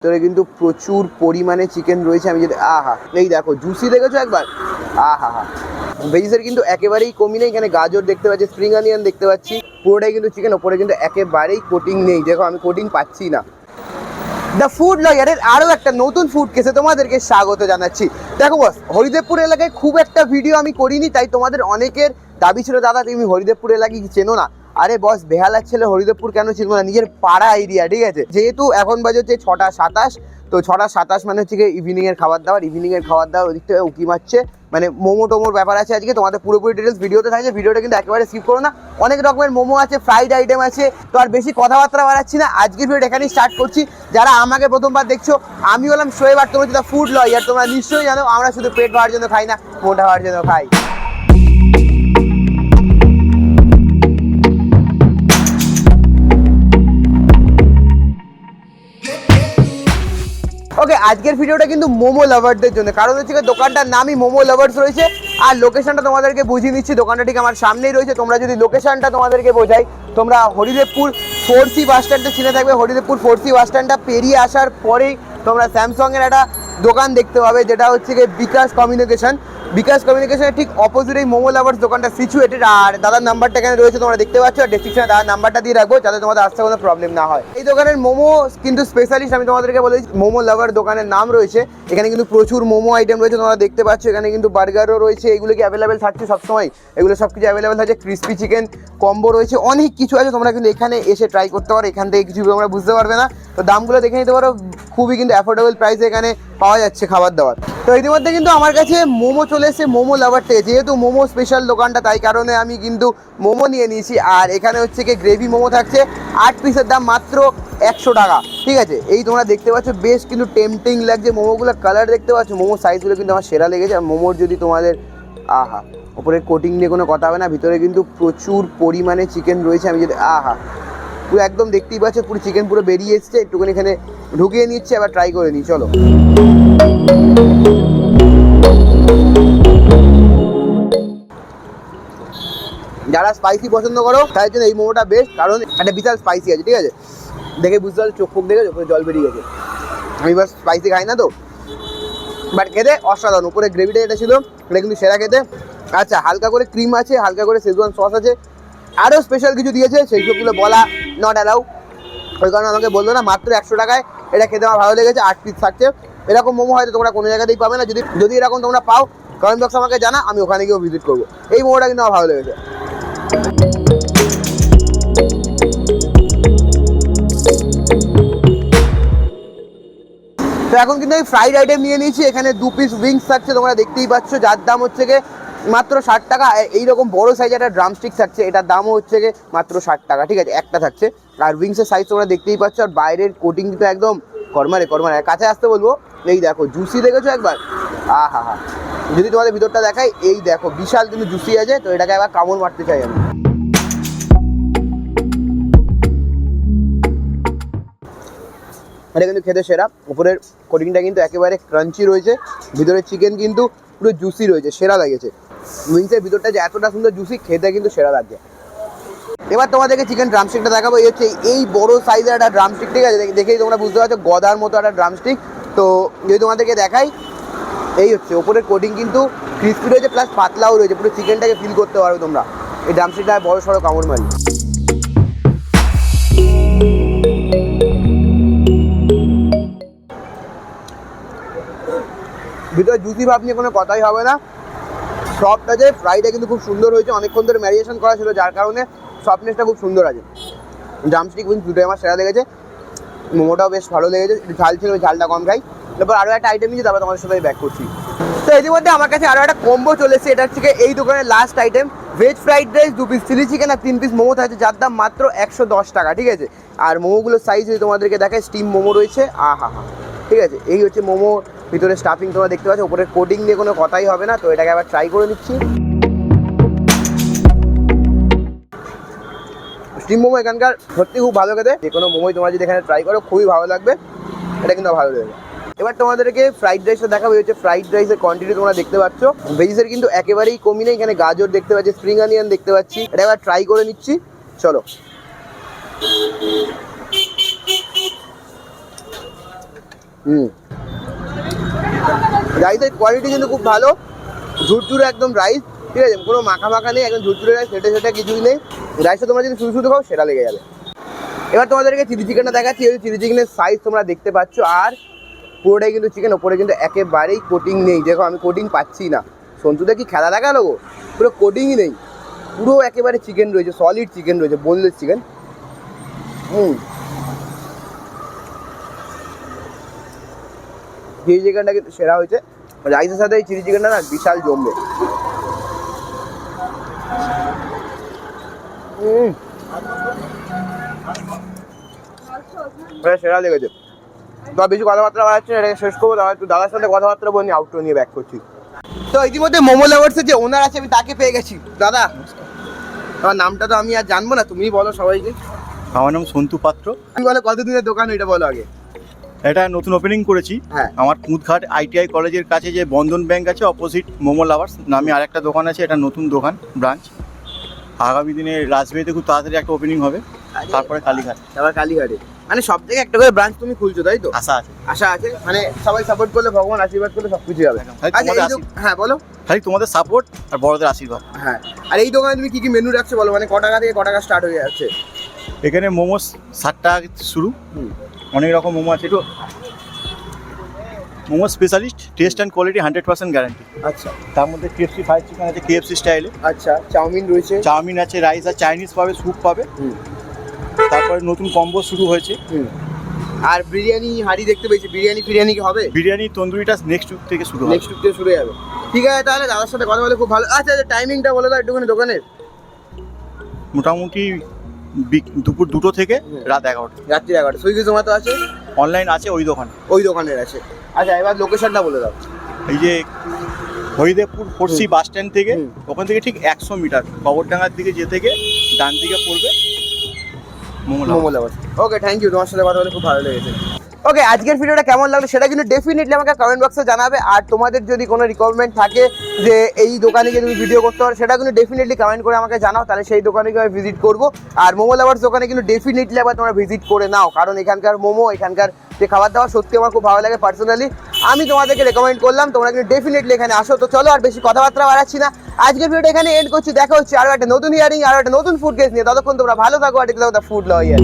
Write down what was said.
ভিতরে কিন্তু প্রচুর পরিমাণে চিকেন রয়েছে। আমি যদি আহা এই দেখো জুসি দেখেছো একবার, আহা হা। ভেজিসের কিন্তু একেবারেই কমি নেই। এখানে গাজর দেখতে পাচ্ছি, স্প্রিং অনিয়ন দেখতে পাচ্ছি, পুরোটাই কিন্তু চিকেন। ওপরে কিন্তু একেবারেই কোটিং নেই, দেখো আমি কোটিং পাচ্ছি না। দ্য ফুড লয়ারের আরও একটা নতুন ফুড কেসে তোমাদেরকে স্বাগত জানাচ্ছি। দেখো বস, হরিদেবপুর এলাকায় খুব একটা ভিডিও আমি করিনি, তাই তোমাদের অনেকের দাবি ছিল দাদা তুমি হরিদেবপুর এলাকায় কি চেনো না। আরে বস, বেহালার ছেলে হরিদেবপুর কেন চিনবো না, নিজের পাড়া এরিয়া, ঠিক আছে। যেহেতু এখন বাজে হচ্ছে 6:27, তো 6:27 মানে হচ্ছে ইভিনিংয়ের খাবার দাবার। ইভিনিংয়ের খাবার দাবার ওদিক থেকে উকি মারছে, মানে মোমো টোমোর ব্যাপার আছে আজকে। তোমাদের পুরোপুরি ডিটেলস ভিডিওতে থাকছে, ভিডিওটা কিন্তু একেবারে স্কিপ করো না। অনেক রকমের মোমো আছে, ফ্রাইড আইটেম আছে, তো আর বেশি কথাবার্তা বাড়াচ্ছি না, আজকের ভিডিওটা এখানেই স্টার্ট করছি। যারা আমাকে প্রথমবার দেখছো, আমি হলাম শোয়েব, আর তোমরা যেটা ফুড লয়ার, তোমরা নিশ্চয়ই জানো আমরা শুধু পেট ভরার জন্য খাই না, মোটা হওয়ার জন্য খাই। ওকে, আজকের ভিডিওটা কিন্তু মোমো লাভারদের জন্য, কারণ হচ্ছে দোকানটার নামই মোমো লাভার্স রয়েছে। আর লোকেশনটা তোমাদেরকে বুঝিয়ে নিচ্ছি, দোকানটা ঠিক আমার সামনেই রয়েছে। তোমরা যদি লোকেশনটা তোমাদেরকে বোঝাই, তোমরা হরিদেবপুর 4C বাস স্ট্যান্ডে চিনে থাকবে। হরিদেবপুর 4C বাস স্ট্যান্ডটা পেরিয়ে আসার পরেই তোমরা স্যামসাংয়ের একটা দোকান দেখতে পাবে, যেটা হচ্ছে বিকাশ কমিউনিকেশন। বিকাশ কমিউনিকেশনের ঠিক অপোজিট এই মোমো লাভার্স দোকানটা সিচুয়েটেড। আর দাদার নাম্বারটা এখানে রয়েছে, তোমরা দেখতে পাচ্ছ। আর ডেসক্রিপশনে দাদার নাম্বারটা দিয়ে রাখবো, যাতে তোমাদের আসতে কোনো প্রবলেম না হয়। এই দোকানের মোমো কিন্তু স্পেশালিস্ট, আমি তোমাদেরকে বলেছি মোমো লাভার দোকানের নাম রয়েছে। এখানে কিন্তু প্রচুর মোমো আইটেম রয়েছে, তোমরা দেখতে পাচ্ছ। এখানে কিন্তু বার্গারও রয়েছে, এগুলো কি অ্যাভেলেবেল থাকছে সবসময়, এগুলো সব কিছু অ্যাভেলেবেল থাকছে। ক্রিস্পি চিকেন কম্বো রয়েছে, অনেক কিছু আছে। তোমরা কিন্তু এখানে এসে ট্রাই করতে পারো, এখান থেকে কিছু তোমরা বুঝতে পারবে না। তো দামগুলো দেখে নিতে পারো, খুবই কিন্তু অ্যাফোর্ডেবল প্রাইসে এখানে পাওয়া যাচ্ছে খাবার দাবার। তো ইতিমধ্যে কিন্তু আমার কাছে মোমো চলে এসেছে মোমো লাভার থেকে। যেহেতু মোমো স্পেশাল দোকানটা, তাই কারণে আমি কিন্তু মোমো নিয়ে নিয়েছি। আর এখানে হচ্ছে গ্রেভি মোমো থাকছে, 8 পিসের দাম মাত্র 100 টাকা, ঠিক আছে। এই তোমরা দেখতে পাচ্ছ, বেশ কিন্তু টেম্পটিং লাগছে মোমোগুলো, কালার দেখতে পাচ্ছ। মোমো সাইজগুলো কিন্তু আমার সেরা লেগেছে। আর মোমোর যদি তোমাদের আহা, ওপরে কোটিং নিয়ে কোনো কথা হবে না, ভিতরে কিন্তু প্রচুর পরিমাণে চিকেন রয়েছে। আমি যদি আহা, পুরো একদম দেখতেই পাচ্ছ, পুরো চিকেন পুরো বেরিয়ে এসছে। একটুখানি এখানে ঢুকিয়ে নিচ্ছে, আবার ট্রাই করে নিই, চলো। যারা স্পাইসি পছন্দ করো তাদের জন্য এই মোমোটা বেস্ট, কারণ একটা বিশাল স্পাইসি আছে, ঠিক আছে। দেখে বুঝতে পারছো, চোখ ফোক দেখে চোখে জল বেরিয়ে গেছে। আমি বাস স্পাইসি খাই না তো, বাট খেতে অসাধারণ। উপরে গ্রেভিটা যেটা ছিল এটা কিন্তু সেরা খেতে। আচ্ছা, হালকা করে ক্রিম আছে, হালকা করে শেজওয়ান সস আছে, আরও স্পেশাল কিছু দিয়েছে, সেই সবগুলো বলা নট অ্যালাউ, ওই কারণে আমাকে বললো না। মাত্র 100 টাকায় এটা খেতে আমার ভালো লেগেছে। 8 পিস থাকছে। এরকম মোমো হয়তো তোমরা কোনো জায়গাতেই পাবে না। যদি এরকম তোমরা পাও, কমেন্ট বক্সে আমাকে জানা, আমি ওখানে গিয়েও ভিজিট করবো। এই মোমোটা কিন্তু আমার ভালো লেগেছে। তো এখন কিন্তু আমি ফ্রাইড আইটেম নিয়ে নিয়েছি। এখানে 2 পিস উইংস থাকছে, তোমরা দেখতেই পাচ্ছ, যার দাম হচ্ছে মাত্র 60 টাকা। এইরকম বড় সাইজের একটা ড্রামস্টিক থাকছে, এটার দামও হচ্ছে মাত্র 60 টাকা, ঠিক আছে। একটা থাকছে। আর উইংসের সাইজ তোমরা দেখতেই পাচ্ছ। আর বাইরের কোটিং কিন্তু একদম কর্মারে কর্মারে। কাছে আসতে বলবো, এই দেখো জুসি দেখেছো একবার, আহা হা। যদি তোমাদের ভিতরটা দেখাই, এই দেখো বিশাল কিন্তু জুসি আছে। তো এটাকে একবার কামড় মারতে চাই আমি। এটা কিন্তু খেতে সেরা। উপরের কোটিংটা কিন্তু একেবারে ক্রাঞ্চি রয়েছে, ভিতরে চিকেন কিন্তু পুরো জুসি রয়েছে, সেরা লাগেছে। উইংসের ভিতরটা যে এতটা সুন্দর জুসি, খেতে কিন্তু সেরা লাগছে। এবার তোমাদেরকে চিকেন ড্রামস্টিকটা দেখাবো। এই হচ্ছে এই বড় সাইজের একটা ড্রামস্টিক, ঠিক আছে। দেখেই তোমরা বুঝতে পারছো, গদার মতো একটা ড্রামস্টিক। তো যদি তোমাদেরকে দেখাই, এই হচ্ছে ওপরের কোটিং কিন্তু ক্রিস্পি রয়েছে, প্লাস পাতলাও রয়েছে, পুরো চিকেনটাকে ফিল করতে পারো তোমরা। এই ড্রামস্টিকটা বড় সড়ো কামড় মারি। ভিতরে জুসি ভাব নিয়ে কোনো কথাই হবে না, সফট আছে। ফ্রাইটা কিন্তু খুব সুন্দর হয়েছে, অনেকক্ষণ ধরে ম্যারিনেশন করা ছিল, যার কারণে সফটনেসটা খুব সুন্দর আছে। ড্রামস্টিক উইংস দুটোই আমার সেরা লেগেছে। মোমোটাও বেশ ভালো লেগেছে, একটু ঝাল ছিল, ঝালটা কম খাই। তারপর আরও একটা আইটেম নিয়েছি, তারপর তোমাদের সাথে ব্যাক করছি। তো ইতিমধ্যে আমার কাছে আরও একটা কম্বো চলে এসেছে। এটা হচ্ছে এই দোকানের last item, veg fried rice, 2 piece chilli chicken আর 3 পিস মোমো থাকছে, যার দাম মাত্র 110 টাকা, ঠিক আছে। আর মোমোগুলোর সাইজ যদি তোমাদেরকে দেখায়, স্টিম মোমো রয়েছে, আহা হা, ঠিক আছে। এই হচ্ছে মোমো, ভিতরে স্টাফিং তোমরা দেখতে পাচ্ছ। উপরে কোটিং নিয়ে কোনো কথাই হবে না। তো এটাকে আবার ট্রাই করে নিচ্ছি। স্টিম মোমো এখানকার সত্যি খুব ভালো খেতে। যে কোনো মোমোই তোমরা যদি এখানে ট্রাই করো, খুবই ভালো লাগবে। এটা কিন্তু ভালো লাগবে। এবার তোমাদেরকে ফ্রাইড রাইসটা দেখাবো। হচ্ছে ফ্রাইড রাইসের কোয়ান্টিটি তোমরা দেখতে পাচ্ছ, ভেজিসের কিন্তু একেবারেই কমি নেই। এখানে গাজর দেখতে পাচ্ছি, স্প্রিং অনিয়ন দেখতে পাচ্ছি। এটা এবার ট্রাই করে নিচ্ছি, চলো। রাইসের কোয়ালিটি কিন্তু খুব ভালো, ঝুরঝুরে একদম রাইস, ঠিক আছে, কোনো মাখা মাখা নেই, একদম ঝুরঝুরে রাইস, সেটা সেটা কিছুই নেই। রাইসটা তোমরা যদি শুধু শুধু খাও সেটা লেগে যাবে। এবার তোমাদেরকে চিলি চিকেনটা দেখাচ্ছি। এই চিলি চিকেনের সাইজ তোমরা দেখতে পাচ্ছ, আর পুরোটাই কিন্তু চিকেন, ওপরে কিন্তু একেবারেই কোটিং নেই। দেখো আমি কোটিং পাচ্ছি না, সন্তুদা কি খেলা দেখালো গো, পুরো কোটিংই নেই, পুরো একেবারে চিকেন রয়েছে, সলিড চিকেন রয়েছে, বোনলেস চিকেন। চিলি চিকেনটা কিন্তু সেরা হয়েছে, রাইসের সাথে এই চিলি চিকেনটা না বিশাল জমবে। সেরা লেগেছে। তো বেশি কথাবার্তা বাড়াচ্ছে, এটাকে শেষ করবো, তাহলে একটু দাদার সাথে কথাবার্তা বলি, আউটডোর নিয়ে ব্যাক করছি। তো ইতিমধ্যে মোমো লাভার্সের যে ওনার আছে আমি তাকে পেয়ে গেছি। দাদা তোমার নামটা তো আমি আর জানবো না, তুমিই বলো সবাইকে। আমার নাম সন্তু পাত্র। তুমি বলো কতদিনের দোকান, এটা বলো আগে। এটা নতুন ওপেনিং করেছি। হ্যাঁ, আমার কুদঘাট আইটিআই কলেজের কাছে যে বন্ধন ব্যাংক আছে অপোজিট মোমো লাভার্স নামে আরেকটা দোকান আছে, এটা নতুন দোকান ব্রাঞ্চ। আগামী দিনে রাজবাড়িতে খুব তাড়াতাড়ি একটা ওপেনিং হবে, তারপরে কালীঘাট, তারপর কালীঘাটে। মানে সব থেকে একটা করে ব্রাঞ্চ তুমি খুলছো, তাই তো? আশা আছে, আশা আছে, মানে সবাই সাপোর্ট করলে, ভগবান আশীর্বাদ করলে সবকিছু হবে। হ্যাঁ বলো। খালি তোমাদের সাপোর্ট আর বড়দের আশীর্বাদ। হ্যাঁ, আর এই দোকানে তুমি কি কি মেনু রাখছো বলো, মানে ক টাকা থেকে ক টাকা স্টার্ট হয়ে যাচ্ছে? এখানে মোমোস 60 টাকা শুরু, অনেক রকম মোমো আছে। একটু momo specialist, test and quality 100% guarantee. আচ্ছা, তার মধ্যে কেএফসি ফ্রাইড চিকেন আছে, কেএফসি স্টাইলে। আচ্ছা, চাউমিন রয়েছে, চাউমিন আছে, রাইস আছে, চাইনিজ পাবে, স্যুপ পাবে। তারপরে নতুন কম্বো শুরু হয়েছে। আর বিরিয়ানি হাঁড়ি দেখতে পেয়েছি, বিরিয়ানি কি হবে? বিরিয়ানি তন্দুরিটা নেক্সট উইক থেকে শুরু হবে। নেক্সট উইক থেকে শুরু হয়ে যাবে। ঠিক আছে, তাহলে দাদার সাথে কথা বলে খুব ভালো। আচ্ছা আচ্ছা, টাইমিংটা বলে দাও একটুখানি দোকানের। মোটামুটি দুপুর 2টো থেকে রাত 11টা। রাত্রি 11টা। সুইগি জোম্যাটো আছে? অনলাইন আছে ওই দোকানে। ওই দোকানের আছে। আচ্ছা, এবার লোকেশনটা বলে দাও। এই যে হরিদেবপুর 4C বাস স্ট্যান্ড থেকে, ওখান থেকে ঠিক 100 মিটার কবরডাঙ্গার দিকে যেতে গিয়ে ডান দিকে পড়বে momo lovers. Okay, thank you, তোমার সাথে কথা বলে খুব ভালো লেগেছে। ওকে, আজকের ভিডিওটা কেমন লাগলো সেটা কিন্তু ডেফিনেটলি আমাকে কমেন্ট বক্সে জানাবে। আর তোমাদের যদি কোনো রিকোয়ারমেন্ট থাকে যে এই দোকানে গিয়ে তুমি ভিডিও করতে পারো, সেটা কিন্তু ডেফিনেটলি কমেন্ট করে আমাকে জানাও, তাহলে সেই দোকানে গিয়ে আমি ভিজিট করবো। আর মোমো লাভার্স দোকানে কিন্তু ডেফিনেটলি আবার তোমরা ভিজিট করে নাও, কারণ এখানকার মোমো, এখানকার যে খাবার দাবার সত্যি আমার খুব ভালো লাগে পার্সোনালি। আমি তোমাদেরকে রেকমেন্ড করলাম, তোমরা কিন্তু ডেফিনেটলি এখানে আসো। তো চলো আর বেশি কথাবার্তা বাড়াচ্ছি না, আজকের ভিডিওটা এখানে এন্ড করছি। দেখা হচ্ছে আরও একটা নতুন হিয়ারিং, আরও একটা নতুন ফুড কেস নিয়ে। ততক্ষণ তোমরা ভালো থাকো, আর এটা ফুড লয়ার।